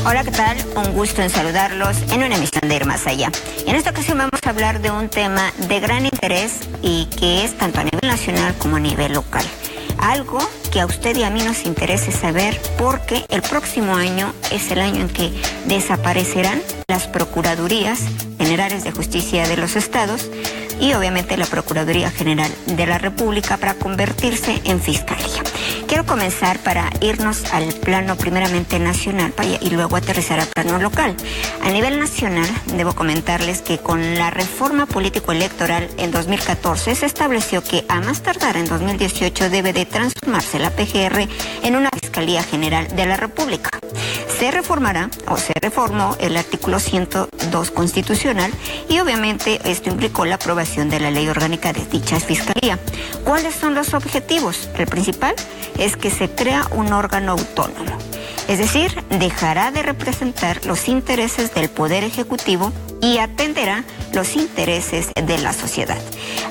Hola, ¿qué tal? Un gusto en saludarlos en una emisión de Irma Mejía. En esta ocasión vamos a hablar de un tema de gran interés y que es tanto a nivel nacional como a nivel local. Algo que a usted y a mí nos interesa saber porque el próximo año es el año en que desaparecerán las Procuradurías Generales de Justicia de los Estados y obviamente la Procuraduría General de la República para convertirse en Fiscalía. Quiero comenzar para irnos al plano primeramente nacional y luego aterrizar al plano local. A nivel nacional, debo comentarles que con la reforma político-electoral en 2014 se estableció que a más tardar en 2018 debe de transformarse la PGR en una Fiscalía General de la República. Se reformará o se reformó el artículo 102 constitucional y obviamente esto implicó la aprobación de la ley orgánica de dicha Fiscalía. ¿Cuáles son los objetivos? El principal es que se crea un órgano autónomo, es decir, dejará de representar los intereses del Poder Ejecutivo y atenderá los intereses de la sociedad.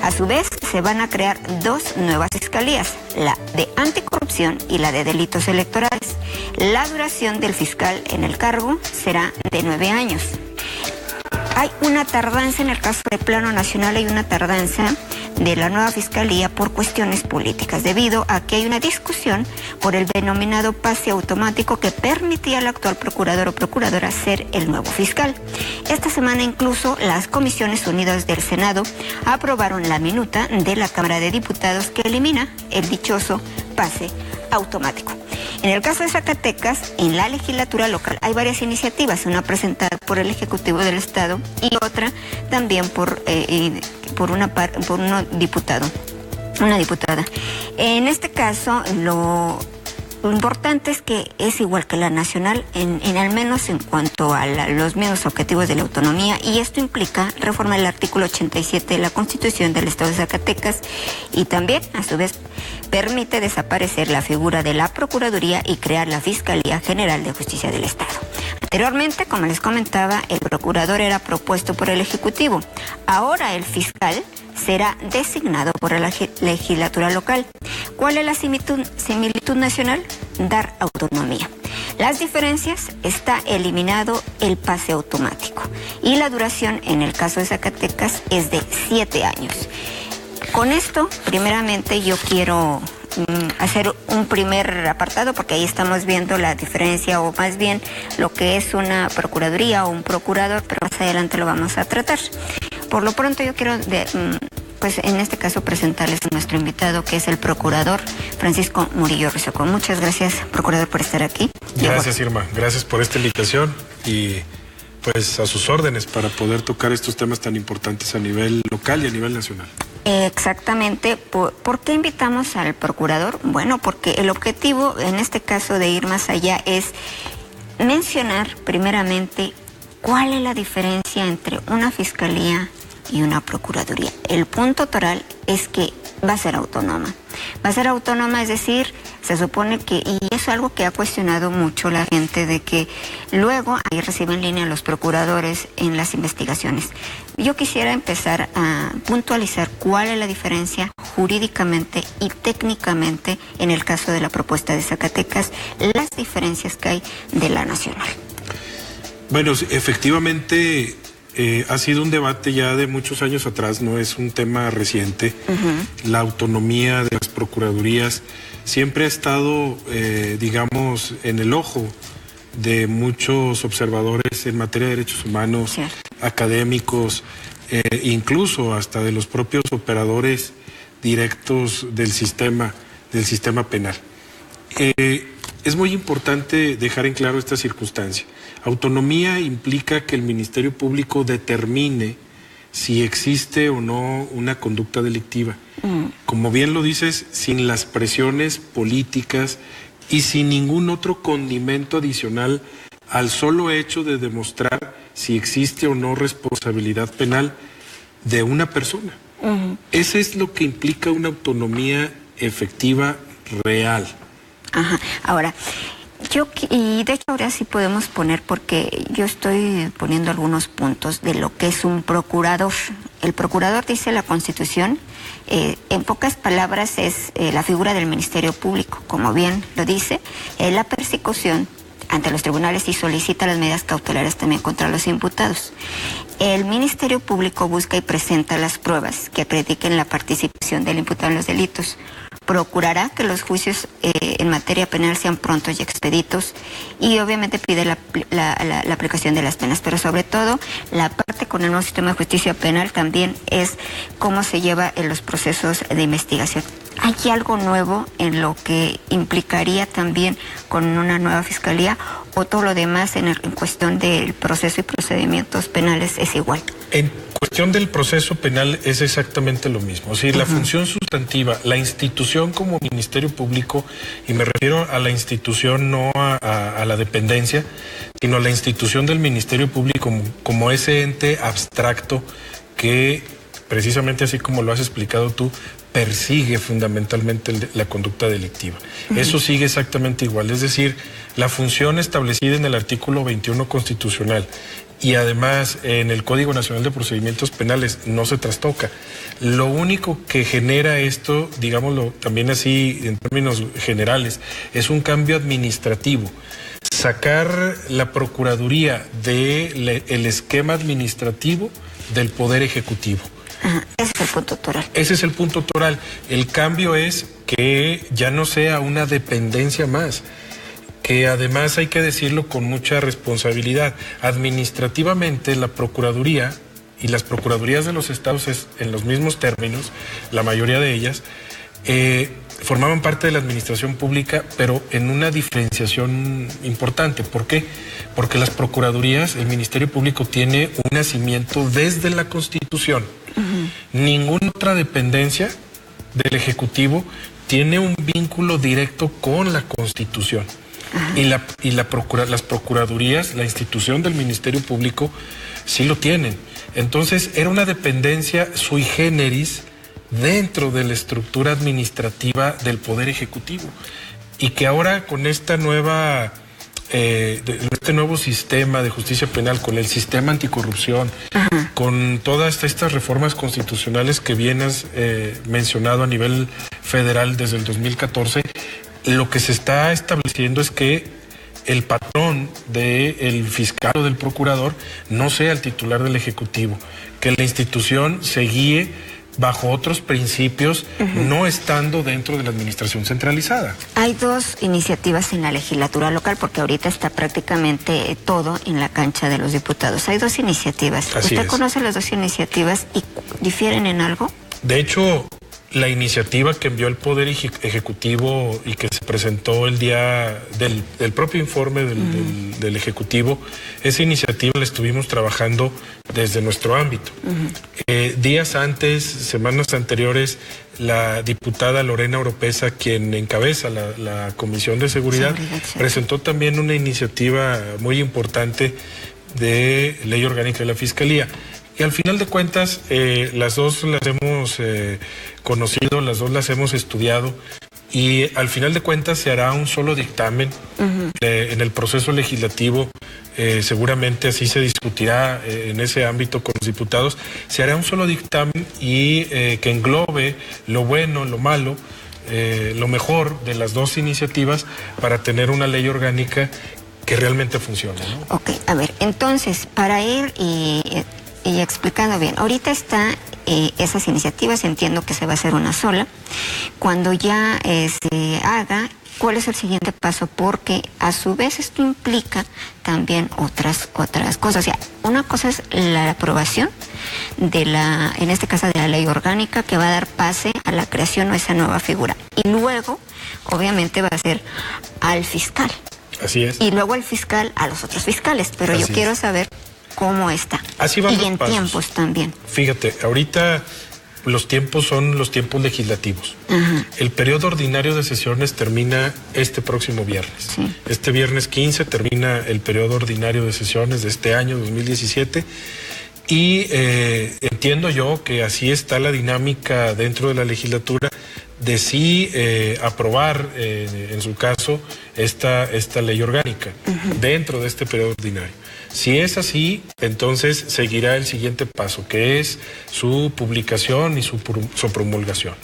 A su vez, se van a crear dos nuevas fiscalías, la de anticorrupción y la de delitos electorales. La duración del fiscal en el cargo será de 9 años. Hay una tardanza en el caso del plano nacional, hay una tardanza de la nueva fiscalía por cuestiones políticas, debido a que hay una discusión por el denominado pase automático que permitía al actual procurador o procuradora ser el nuevo fiscal. Esta semana incluso las Comisiones Unidas del Senado aprobaron la minuta de la Cámara de Diputados que elimina el dichoso pase automático. En el caso de Zacatecas, en la legislatura local hay varias iniciativas, una presentada por el Ejecutivo del Estado y otra también por una diputada. En este caso, lo importante es que es igual que la nacional, en al menos en cuanto a los mismos objetivos de la autonomía, y esto implica reformar el artículo 87 de la Constitución del Estado de Zacatecas y también, a su vez, permite desaparecer la figura de la Procuraduría y crear la Fiscalía General de Justicia del Estado. Anteriormente, como les comentaba, el procurador era propuesto por el Ejecutivo. Ahora el fiscal será designado por la legislatura local. ¿Cuál es la similitud nacional? Dar autonomía. Las diferencias: está eliminado el pase automático y la duración en el caso de Zacatecas es de 7 años. Con esto, primeramente, yo quiero hacer un primer apartado porque ahí estamos viendo la diferencia o más bien lo que es una procuraduría o un procurador, pero más adelante lo vamos a tratar. Por lo pronto yo quiero, pues en este caso, presentarles a nuestro invitado, que es el procurador Francisco Murillo Ruiseco. Muchas gracias, procurador, por estar aquí. Gracias, Irma. Gracias por esta invitación y pues a sus órdenes para poder tocar estos temas tan importantes a nivel local y a nivel nacional. Exactamente. ¿Por qué invitamos al procurador? Bueno, porque el objetivo, en este caso de ir más allá, es mencionar primeramente cuál es la diferencia entre una fiscalía y una procuraduría. El punto toral es que va a ser autónoma. Va a ser autónoma, es decir, se supone que, y eso es algo que ha cuestionado mucho la gente, de que luego ahí reciben línea los procuradores en las investigaciones. Yo quisiera empezar a puntualizar cuál es la diferencia jurídicamente y técnicamente en el caso de la propuesta de Zacatecas, las diferencias que hay de la nacional. Bueno, efectivamente ha sido un debate ya de muchos años atrás, no es un tema reciente. La autonomía de las procuradurías siempre ha estado, digamos, en el ojo de muchos observadores en materia de derechos humanos, sí, académicos, incluso hasta de los propios operadores directos del sistema penal. Es muy importante dejar en claro esta circunstancia. Autonomía implica que el Ministerio Público determine si existe o no una conducta delictiva. Como bien lo dices, sin las presiones políticas y sin ningún otro condimento adicional al solo hecho de demostrar si existe o no responsabilidad penal de una persona. Eso es lo que implica una autonomía efectiva, real. Ajá. Ahora, y de hecho ahora sí podemos poner, porque yo estoy poniendo algunos puntos de lo que es un procurador. El procurador, dice la Constitución, en pocas palabras es la figura del Ministerio Público, como bien lo dice, la persecución, ante los tribunales y solicita las medidas cautelares también contra los imputados. El Ministerio Público busca y presenta las pruebas que acrediten la participación del imputado en los delitos. Procurará que los juicios en materia penal sean prontos y expeditos, y obviamente pide la aplicación de las penas, pero sobre todo la parte con el nuevo sistema de justicia penal también es cómo se lleva en los procesos de investigación. ¿Hay algo nuevo en lo que implicaría también con una nueva fiscalía, o todo lo demás en cuestión del proceso y procedimientos penales es igual? En cuestión del proceso penal es exactamente lo mismo. O sea, la función sustantiva, la institución como Ministerio Público, y me refiero a la institución, no a la dependencia, sino a la institución del Ministerio Público como ese ente abstracto que, precisamente así como lo has explicado tú, persigue fundamentalmente la conducta delictiva. Eso sigue exactamente igual, es decir, la función establecida en el artículo 21 constitucional y además en el Código Nacional de Procedimientos Penales no se trastoca. Lo único que genera esto, digámoslo también así en términos generales, es un cambio administrativo. Sacar la Procuraduría del esquema administrativo del Poder Ejecutivo. Ese es el punto toral. Ese es el punto toral. El cambio es que ya no sea una dependencia más, que además hay que decirlo con mucha responsabilidad. Administrativamente la Procuraduría y las Procuradurías de los estados en los mismos términos, la mayoría de ellas, formaban parte de la administración pública, pero en una diferenciación importante. ¿Por qué? Porque las Procuradurías, el Ministerio Público tiene un nacimiento desde la Constitución. Ninguna otra dependencia del Ejecutivo tiene un vínculo directo con la Constitución. Y las Procuradurías, la institución del Ministerio Público, sí lo tienen. Entonces, era una dependencia sui generis dentro de la estructura administrativa del Poder Ejecutivo, y que ahora con esta nueva este nuevo sistema de justicia penal, con el sistema anticorrupción, con todas estas reformas constitucionales que bien has mencionado a nivel federal desde el 2014, lo que se está estableciendo es que el patrón del fiscal o del procurador no sea el titular del Ejecutivo, que la institución se guíe bajo otros principios, no estando dentro de la administración centralizada. Hay dos iniciativas en la legislatura local, porque ahorita está prácticamente todo en la cancha de los diputados. Hay dos iniciativas. ¿Usted conoce las dos iniciativas y difieren en algo? De hecho, la iniciativa que envió el Poder Ejecutivo y que se presentó el día del propio informe del Ejecutivo, esa iniciativa la estuvimos trabajando desde nuestro ámbito. Días antes, semanas anteriores, la diputada Lorena Oropesa, quien encabeza la Comisión de Seguridad, presentó también una iniciativa muy importante de ley orgánica de la Fiscalía. Y al final de cuentas, las dos las hemos conocido, las dos las hemos estudiado, y al final de cuentas se hará un solo dictamen en el proceso legislativo. Seguramente así se discutirá en ese ámbito con los diputados. Se hará un solo dictamen y que englobe lo bueno, lo malo, lo mejor de las dos iniciativas para tener una ley orgánica que realmente funcione, ¿no? Ok, a ver, entonces, para ir y explicando bien, ahorita está esas iniciativas, entiendo que se va a hacer una sola. Cuando ya se haga, ¿cuál es el siguiente paso? Porque a su vez esto implica también otras cosas. O sea, una cosa es la aprobación en este caso de la ley orgánica, que va a dar pase a la creación de esa nueva figura. Y luego, obviamente, va a ser al fiscal. Así es. Y luego al fiscal a los otros fiscales. Pero yo quiero saber cómo está. Así van y los en pasos. Tiempos también. Fíjate, ahorita los tiempos son los tiempos legislativos. El periodo ordinario de sesiones termina este próximo viernes. Este viernes 15 termina el periodo ordinario de sesiones de este año 2017. Y entiendo yo que así está la dinámica dentro de la legislatura de sí aprobar, en su caso, esta ley orgánica dentro de este periodo ordinario. Si es así, entonces seguirá el siguiente paso, que es su publicación y su promulgación.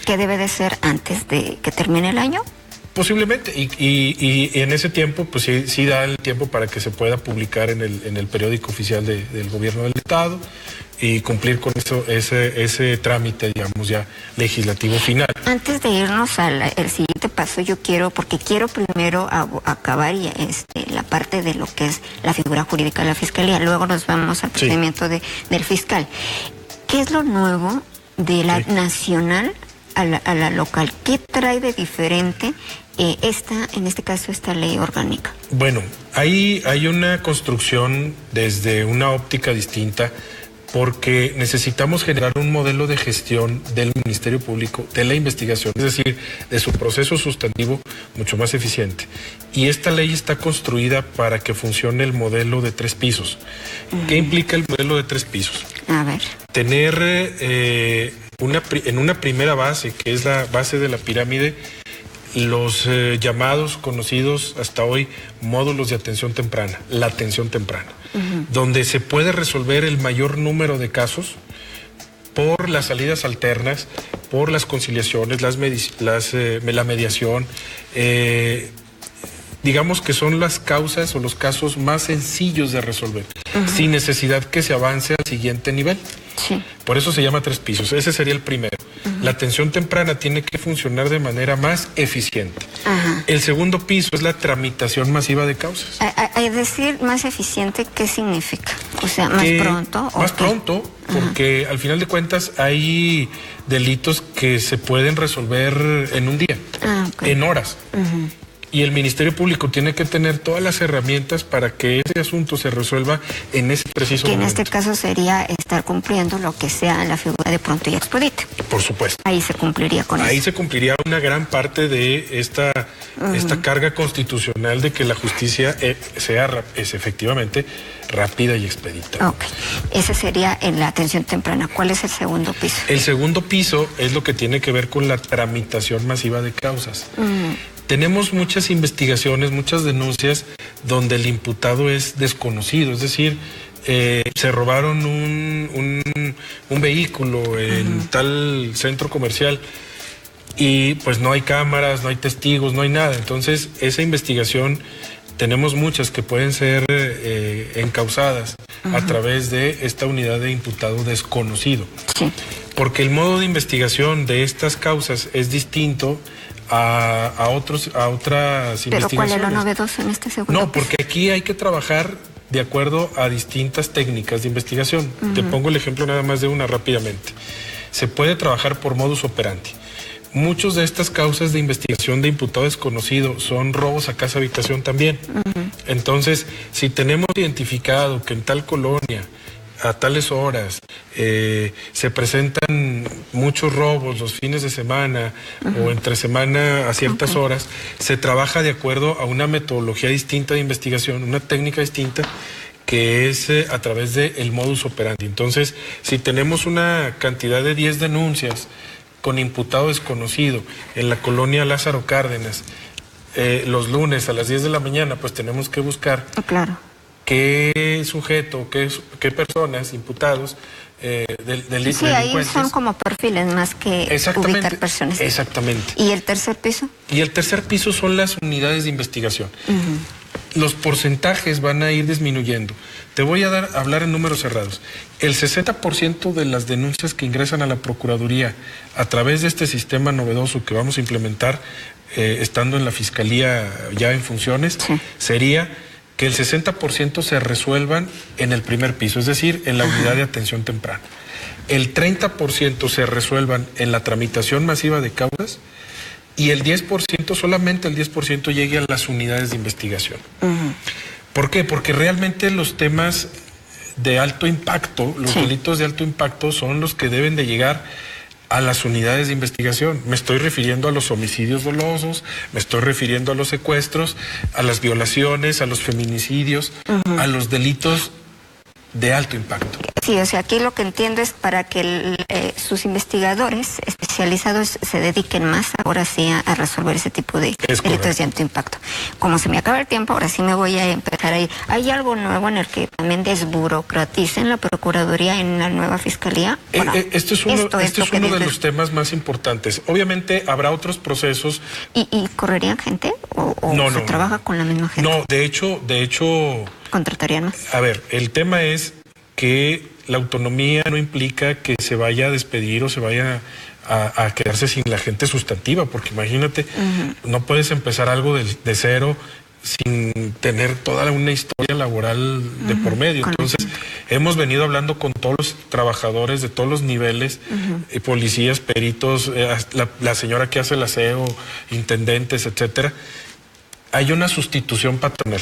¿Qué debe de ser antes de que termine el año? Posiblemente, y en ese tiempo, pues sí da el tiempo para que se pueda publicar en el periódico oficial del gobierno del Estado y cumplir con ese trámite, digamos, ya legislativo final. Antes de irnos al siguiente paso, porque quiero primero acabar la parte de lo que es la figura jurídica de la Fiscalía, luego nos vamos al procedimiento del fiscal. ¿Qué es lo nuevo de la nacional a la local? ¿Qué trae de diferente en este caso, esta ley orgánica? Bueno, hay una construcción desde una óptica distinta, porque necesitamos generar un modelo de gestión del Ministerio Público, de la investigación, es decir, de su proceso sustantivo mucho más eficiente. Y esta ley está construida para que funcione el modelo de 3 pisos. ¿Qué implica el modelo de 3 pisos? A ver. Tener en una primera base, que es la base de la pirámide, los llamados, conocidos hasta hoy, módulos de atención temprana, la atención temprana, donde se puede resolver el mayor número de casos por las salidas alternas, por las conciliaciones, la mediación, digamos que son las causas o los casos más sencillos de resolver, sin necesidad que se avance al siguiente nivel. Sí. Por eso se llama 3 pisos, ese sería el primero. La atención temprana tiene que funcionar de manera más eficiente. El segundo piso es la tramitación masiva de causas. Es decir, más eficiente, ¿qué significa? O sea, más pronto. Más pronto, porque al final de cuentas hay delitos que se pueden resolver en un día, en horas. Y el Ministerio Público tiene que tener todas las herramientas para que ese asunto se resuelva en ese preciso momento. Que en este caso sería estar cumpliendo lo que sea la figura de pronto y expedito. Por supuesto. Ahí se cumpliría con eso. Ahí se cumpliría una gran parte de esta carga constitucional de que la justicia sea efectivamente rápida y expedita. Ok. Ese sería en la atención temprana. ¿Cuál es el segundo piso? El segundo piso es lo que tiene que ver con la tramitación masiva de causas. Tenemos muchas investigaciones, muchas denuncias donde el imputado es desconocido, es decir, se robaron un vehículo en tal centro comercial y pues no hay cámaras, no hay testigos, no hay nada. Entonces, esa investigación tenemos muchas que pueden ser encausadas a través de esta unidad de imputado desconocido. Sí. Porque el modo de investigación de estas causas es distinto a otras investigaciones. ¿Pero cuál es lo novedoso en este segundo? No, porque aquí hay que trabajar de acuerdo a distintas técnicas de investigación. Te pongo el ejemplo nada más de una rápidamente. Se puede trabajar por modus operandi. Muchas de estas causas de investigación de imputado desconocido son robos a casa habitación también. Entonces, si tenemos identificado que en tal colonia a tales horas se presentan muchos robos los fines de semana o entre semana a ciertas horas, se trabaja de acuerdo a una metodología distinta de investigación, una técnica distinta que es a través del modus operandi. Entonces, si tenemos una cantidad de 10 denuncias con imputado desconocido en la colonia Lázaro Cárdenas, los lunes a las 10 de la mañana, pues tenemos que buscar qué sujeto, qué personas, imputados delincuentes. Sí, ahí son como perfiles más que ubicar personas. Exactamente. ¿Y el tercer piso? Y el tercer piso son las unidades de investigación. Los porcentajes van a ir disminuyendo. Te voy a hablar en números cerrados. El 60% de las denuncias que ingresan a la Procuraduría a través de este sistema novedoso que vamos a implementar, estando en la Fiscalía ya en funciones, sería que el 60% se resuelvan en el primer piso, es decir, en la unidad de atención temprana. El 30% se resuelvan en la tramitación masiva de causas y el 10%, solamente el 10% llegue a las unidades de investigación. ¿Por qué? Porque realmente los temas de alto impacto, los delitos de alto impacto son los que deben de llegar a las unidades de investigación. Me estoy refiriendo a los homicidios dolosos, me estoy refiriendo a los secuestros, a las violaciones, a los feminicidios, a los delitos de alto impacto. Sí, o sea, aquí lo que entiendo es para que sus investigadores, especialmente especializados se dediquen más ahora sí a resolver ese tipo de delitos de alto impacto. Como se me acaba el tiempo, ahora sí me voy a empezar a ir. ¿Hay algo nuevo en el que también desburocraticen la Procuraduría en la nueva Fiscalía? Bueno, este es uno de los temas más importantes. Obviamente habrá otros procesos. ¿Y correrían gente o no, se trabaja con la misma gente? No, de hecho... ¿Contratarían más? A ver, el tema es que la autonomía no implica que se vaya a despedir o se vaya a quedarse sin la gente sustantiva, porque imagínate, no puedes empezar algo de cero sin tener toda una historia laboral de por medio. Entonces, hemos venido hablando con todos los trabajadores de todos los niveles, policías, peritos, la señora que hace el aseo, intendentes, etcétera. Hay una sustitución patronal.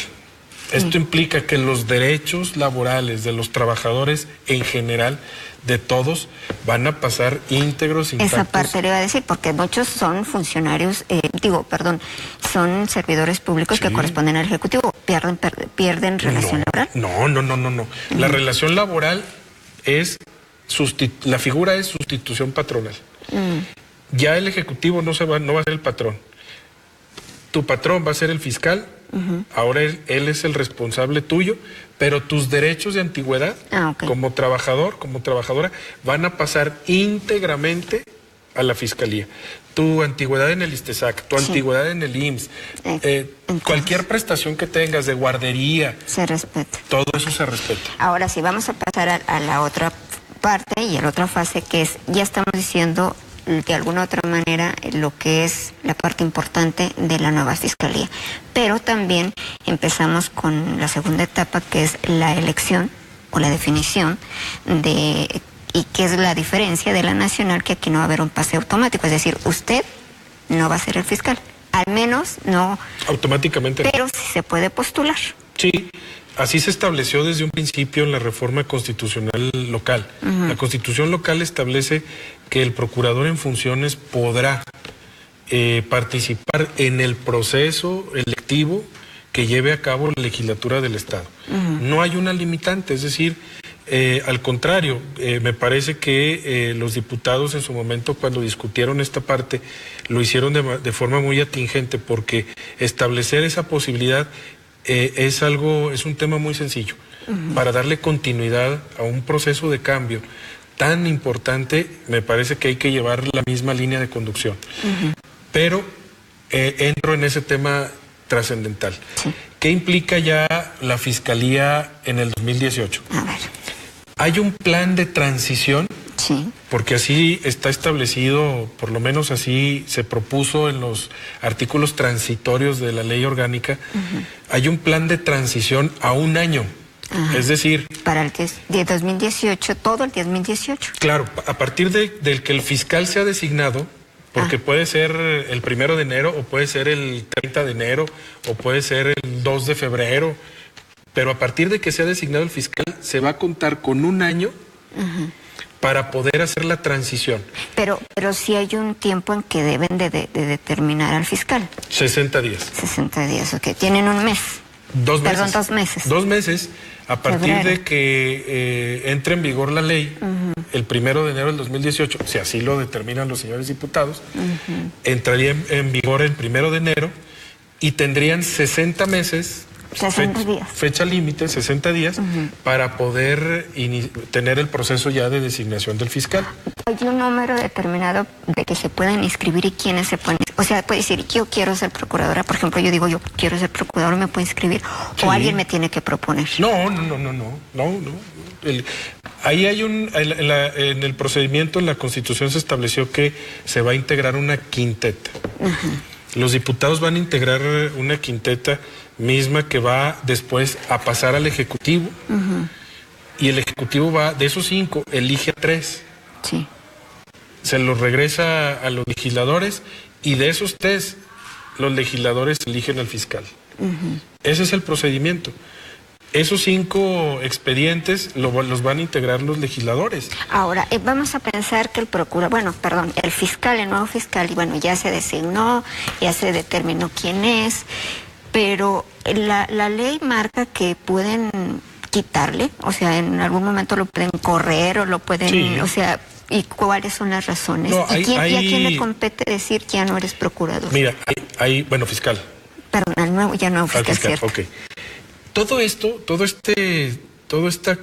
Esto implica que los derechos laborales de los trabajadores en general, de todos, van a pasar íntegros, intactos. Esa parte le iba a decir, porque muchos son funcionarios, son servidores públicos que corresponden al Ejecutivo. ¿Pierden relación laboral? No. La relación laboral es, la figura es sustitución patronal. Ya el Ejecutivo no va a ser el patrón. Tu patrón va a ser el fiscal. Ahora él es el responsable tuyo, pero tus derechos de antigüedad como trabajador, como trabajadora, van a pasar íntegramente a la Fiscalía. Tu antigüedad en el ISTESAC, tu antigüedad en el IMSS, cualquier prestación que tengas de guardería, se respeta. Todo eso se respeta. Ahora sí, vamos a pasar a la otra parte y a la otra fase, que es, ya estamos diciendo de alguna otra manera lo que es la parte importante de la nueva Fiscalía. Pero también empezamos con la segunda etapa, que es la elección o la definición y que es la diferencia de la nacional, que aquí no va a haber un pase automático, es decir, usted no va a ser el fiscal, al menos no automáticamente, pero sí se puede postular. Sí. Así se estableció desde un principio en la reforma constitucional local. La Constitución local establece que el procurador en funciones podrá participar en el proceso electivo que lleve a cabo la legislatura del Estado. No hay una limitante, es decir, al contrario, me parece que los diputados en su momento, cuando discutieron esta parte, lo hicieron de forma muy atingente, porque establecer esa posibilidad es un tema muy sencillo. Para darle continuidad a un proceso de cambio tan importante, me parece que hay que llevar la misma línea de conducción. Pero entro en ese tema trascendental. ¿Qué implica ya la Fiscalía en el 2018? A ver. Hay un plan de transición, porque así está establecido, por lo menos así se propuso en los artículos transitorios de la ley orgánica. Hay un plan de transición a un año. Es decir, para el de 2018, todo el 2018. Claro, a partir del que el fiscal sea designado, porque puede ser el 1 de enero, o puede ser el 30 de enero, o puede ser el 2 de febrero, pero a partir de que sea designado el fiscal, se va a contar con un año para poder hacer la transición. Pero sí hay un tiempo en que deben de determinar al fiscal. 60 días. 60 días, ok. Tienen un mes. 2 meses. Perdón, 2 meses. 2 meses, a partir de que entre en vigor la ley, el 1 de enero del 2018, si así lo determinan los señores diputados, entraría en vigor el 1 de enero y tendrían 60 meses, 60 días. Fecha límite, 60 días, para poder tener el proceso ya de designación del fiscal. ¿Hay un número determinado de que se pueden inscribir y quiénes se pueden? O sea, puede decir, yo quiero ser procuradora, por ejemplo, yo digo, yo quiero ser procuradora, ¿me puedo inscribir? ¿O alguien me tiene que proponer? No. Ahí hay en el procedimiento, en la Constitución se estableció que se va a integrar una quinteta. Los diputados van a integrar una quinteta misma que va después a pasar al Ejecutivo, y el Ejecutivo va, de esos 5, elige a 3. Se los regresa a los legisladores, y de esos 3, los legisladores eligen al fiscal. Ese es el procedimiento. Esos 5 expedientes los van a integrar los legisladores. Ahora, vamos a pensar que el fiscal, el nuevo fiscal, y bueno, ya se designó, ya se determinó quién es, pero la ley marca que pueden quitarle, o sea, en algún momento lo pueden correr o lo pueden, o sea, ¿Y cuáles son las razones? No, ¿Y a quién le compete decir ya no eres procurador? Mira, bueno, fiscal. Perdón, al nuevo, ya no fiscal, cierto. Ok.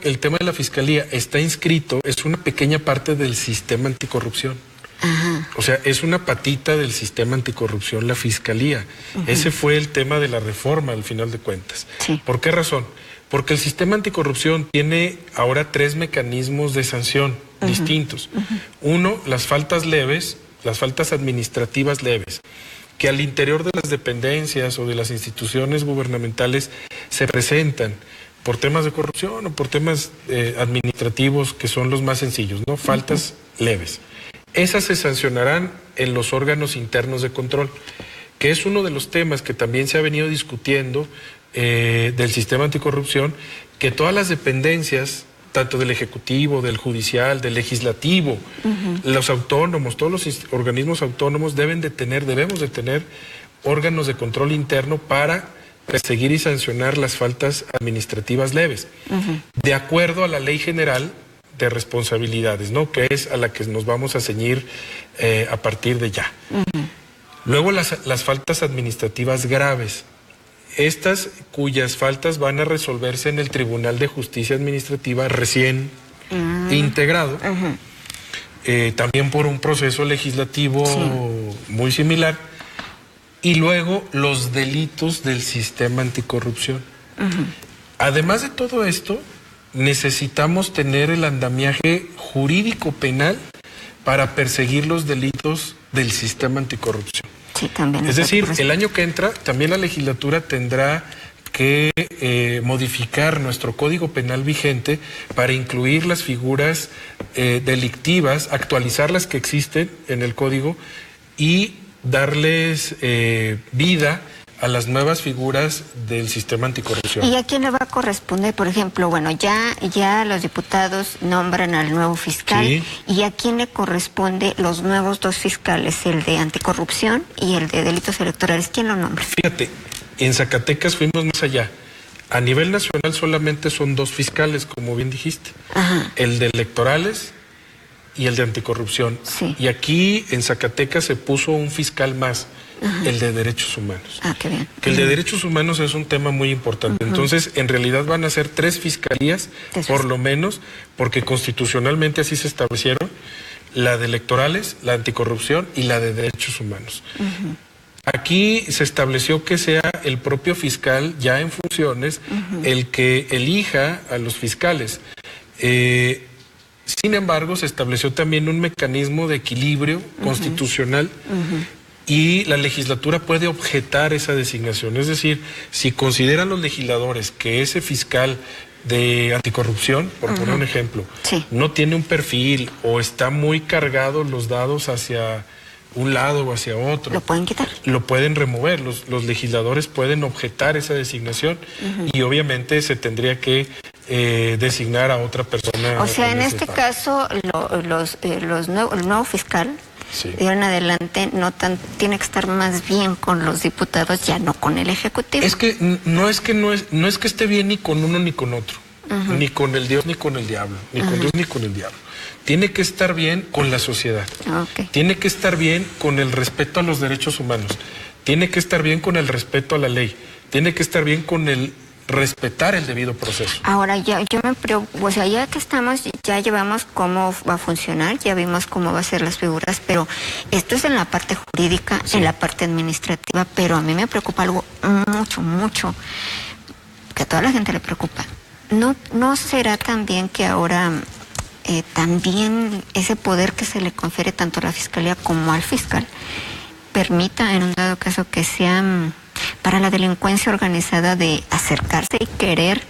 El tema de la fiscalía está inscrito, es una pequeña parte del sistema anticorrupción. Ajá. O sea, es una patita del sistema anticorrupción, la fiscalía. Ese fue el tema de la reforma, al final de cuentas. Sí. ¿Por qué razón? Porque el sistema anticorrupción tiene ahora 3 mecanismos de sanción distintos. Uno, las faltas leves, las faltas administrativas leves, que al interior de las dependencias o de las instituciones gubernamentales se presentan por temas de corrupción o por temas administrativos que son los más sencillos, ¿no? Faltas leves. Esas se sancionarán en los órganos internos de control, que es uno de los temas que también se ha venido discutiendo del sistema anticorrupción, que todas las dependencias, tanto del Ejecutivo, del Judicial, del Legislativo, los autónomos, todos los organismos autónomos debemos de tener órganos de control interno para perseguir y sancionar las faltas administrativas leves, de acuerdo a la Ley General de Responsabilidades, ¿no? Que es a la que nos vamos a ceñir a partir de ya. Luego las faltas administrativas graves, estas cuyas faltas van a resolverse en el Tribunal de Justicia Administrativa recién integrado, también por un proceso legislativo muy similar, y luego los delitos del sistema anticorrupción. Además de todo esto, necesitamos tener el andamiaje jurídico penal para perseguir los delitos del sistema anticorrupción. Sí, también. Es decir, el año que entra, también la legislatura tendrá que modificar nuestro Código Penal vigente para incluir las figuras delictivas, actualizar las que existen en el Código y darles vida a las nuevas figuras del sistema anticorrupción. ¿Y a quién le va a corresponder? Por ejemplo, bueno, ya los diputados nombran al nuevo fiscal. Sí. ¿Y a quién le corresponde los nuevos 2 fiscales, el de anticorrupción y el de delitos electorales? ¿Quién lo nombra? Fíjate, en Zacatecas fuimos más allá. A nivel nacional solamente son 2 fiscales, como bien dijiste. El de electorales y el de anticorrupción. Sí. Y aquí en Zacatecas se puso un fiscal más, el de derechos humanos. Ah, qué bien. Que el de derechos humanos es un tema muy importante. Entonces, en realidad van a ser 3 fiscalías, por lo menos, porque constitucionalmente así se establecieron, la de electorales, la anticorrupción y la de derechos humanos. Aquí se estableció que sea el propio fiscal ya en funciones el que elija a los fiscales. Sin embargo, se estableció también un mecanismo de equilibrio constitucional y la legislatura puede objetar esa designación. Es decir, si consideran los legisladores que ese fiscal de anticorrupción, por poner un ejemplo, no tiene un perfil o está muy cargado los dados hacia un lado o hacia otro, ¿lo pueden quitar? Lo pueden remover, los legisladores pueden objetar esa designación y obviamente se tendría que designar a otra persona. O sea, en este caso, el nuevo fiscal, de ahora en adelante, tiene que estar más bien con los diputados, ya no con el Ejecutivo. Es que no es que esté bien ni con uno ni con otro, ni con el Dios ni con el diablo, ni con Dios ni con el diablo. Tiene que estar bien con la sociedad. Tiene que estar bien con el respeto a los derechos humanos. Tiene que estar bien con el respeto a la ley. Tiene que estar bien con el respetar el debido proceso. Ahora, yo me preocupo, o sea, ya que estamos, ya llevamos cómo va a funcionar, ya vimos cómo va a ser las figuras, pero esto es en la parte jurídica, en la parte administrativa, pero a mí me preocupa algo mucho, que a toda la gente le preocupa. ¿No será también que ahora también ese poder que se le confiere tanto a la Fiscalía como al fiscal permita, en un dado caso, que sea para la delincuencia organizada de acercarse y querer,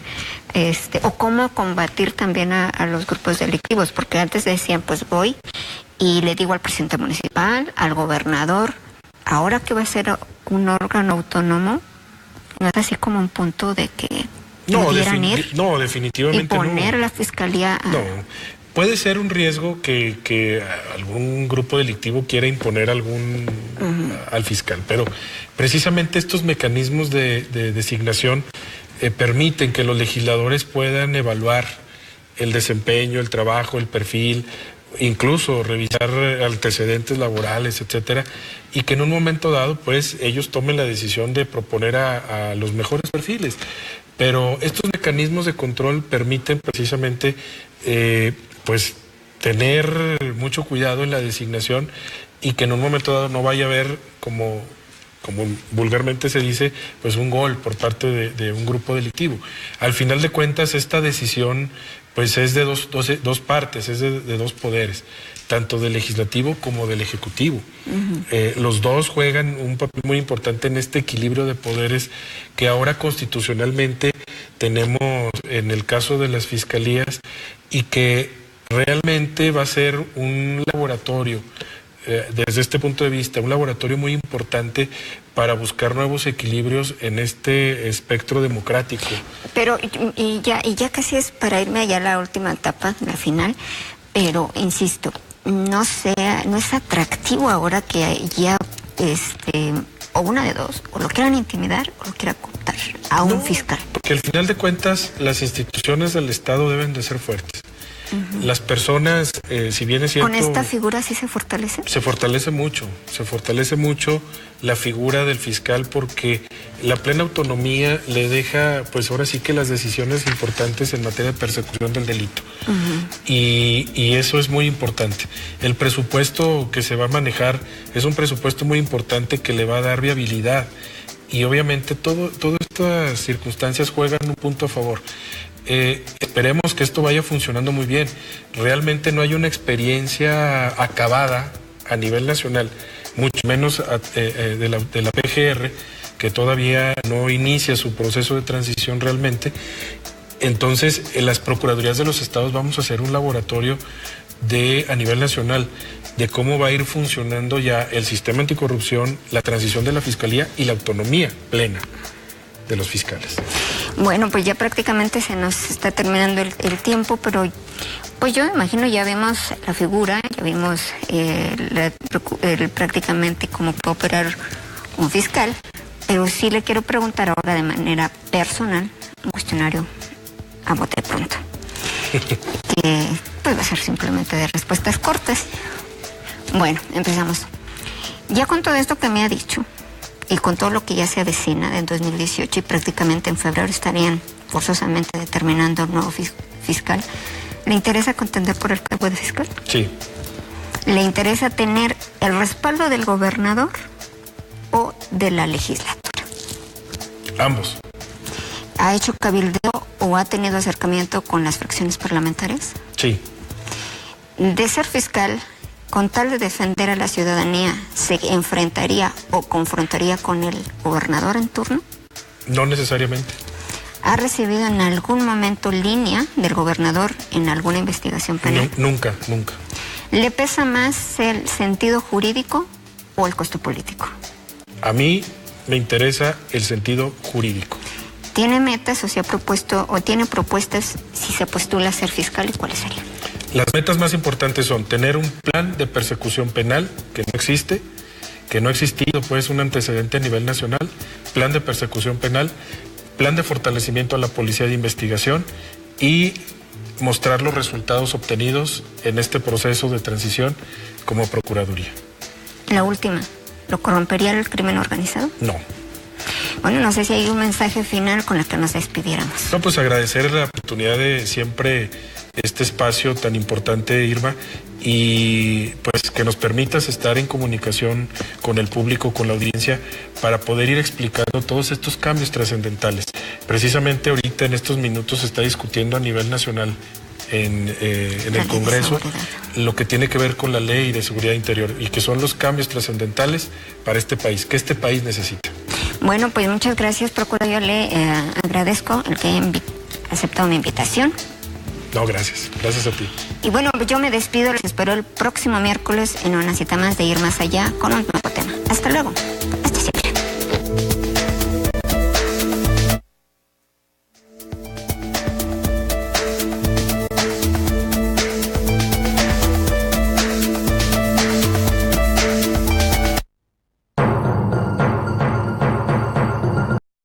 o cómo combatir también a los grupos delictivos? Porque antes decían, pues voy y le digo al presidente municipal, al gobernador. Ahora que va a ser un órgano autónomo, no es así como un punto de que pudieran ir. No, definitivamente y poner a la Fiscalía No, puede ser un riesgo que algún grupo delictivo quiera imponer al fiscal, pero precisamente estos mecanismos de designación permiten que los legisladores puedan evaluar el desempeño, el trabajo, el perfil, incluso revisar antecedentes laborales, etcétera, y que en un momento dado, pues, ellos tomen la decisión de proponer a los mejores perfiles. Pero estos mecanismos de control permiten precisamente, pues, tener mucho cuidado en la designación y que en un momento dado no vaya a haber, como vulgarmente se dice, pues un gol por parte de un grupo delictivo. Al final de cuentas, esta decisión pues es de dos partes, es de dos poderes, tanto del legislativo como del ejecutivo. Los dos juegan un papel muy importante en este equilibrio de poderes que ahora constitucionalmente tenemos en el caso de las fiscalías y que realmente va a ser un laboratorio, desde este punto de vista, un laboratorio muy importante para buscar nuevos equilibrios en este espectro democrático. Pero, y ya casi es para irme allá a la última etapa, la final, pero insisto, no es atractivo ahora que ya, o una de dos, o lo quieran intimidar o lo quieran cooptar a un fiscal. Porque al final de cuentas, las instituciones del Estado deben de ser fuertes. Las personas, si bien es cierto... ¿Con esta figura sí se fortalece? Se fortalece mucho la figura del fiscal porque la plena autonomía le deja, pues ahora sí que las decisiones importantes en materia de persecución del delito. Y eso es muy importante. El presupuesto que se va a manejar es un presupuesto muy importante que le va a dar viabilidad. Y obviamente todas estas circunstancias juegan un punto a favor. Esperemos que esto vaya funcionando muy bien. Realmente no hay una experiencia acabada a nivel nacional, mucho menos de la PGR, que todavía no inicia su proceso de transición realmente. Entonces, en las procuradurías de los estados vamos a hacer un laboratorio a nivel nacional de cómo va a ir funcionando ya el sistema anticorrupción, la transición de la fiscalía y la autonomía plena de los fiscales. Bueno, pues ya prácticamente se nos está terminando el tiempo, pero pues yo imagino ya vimos la figura, ya vimos prácticamente cómo puede operar un fiscal, pero sí le quiero preguntar ahora de manera personal, un cuestionario a bote pronto, que pues va a ser simplemente de respuestas cortas. Bueno, empezamos. Ya con todo esto que me ha dicho, y con todo lo que ya se avecina en 2018 y prácticamente en febrero estarían forzosamente determinando un nuevo fiscal, ¿le interesa contender por el cargo de fiscal? Sí. ¿Le interesa tener el respaldo del gobernador o de la legislatura? Ambos. ¿Ha hecho cabildeo o ha tenido acercamiento con las fracciones parlamentarias? Sí. De ser fiscal, con tal de defender a la ciudadanía, ¿se enfrentaría o confrontaría con el gobernador en turno? No necesariamente. ¿Ha recibido en algún momento línea del gobernador en alguna investigación penal? No, nunca. ¿Le pesa más el sentido jurídico o el costo político? A mí me interesa el sentido jurídico. ¿Tiene metas o se ha propuesto o tiene propuestas si se postula a ser fiscal y cuáles serían? Las metas más importantes son tener un plan de persecución penal que no existe, que no ha existido pues un antecedente a nivel nacional, plan de persecución penal, plan de fortalecimiento a la policía de investigación y mostrar los resultados obtenidos en este proceso de transición como procuraduría. La última, ¿lo corrompería el crimen organizado? No. Bueno, no sé si hay un mensaje final con el que nos despidiéramos. No, pues agradecer la oportunidad de siempre este espacio tan importante, Irma, y pues que nos permitas estar en comunicación con el público, con la audiencia, para poder ir explicando todos estos cambios trascendentales. Precisamente ahorita en estos minutos se está discutiendo a nivel nacional en el Congreso lo que tiene que ver con la ley de seguridad interior y que son los cambios trascendentales para este país, que este país necesita. Bueno, pues muchas gracias, procurador. Yo le agradezco el que haya aceptado mi invitación. No, gracias. Gracias a ti. Y bueno, yo me despido. Les espero el próximo miércoles en una cita más de Ir Más Allá con un nuevo tema. Hasta luego.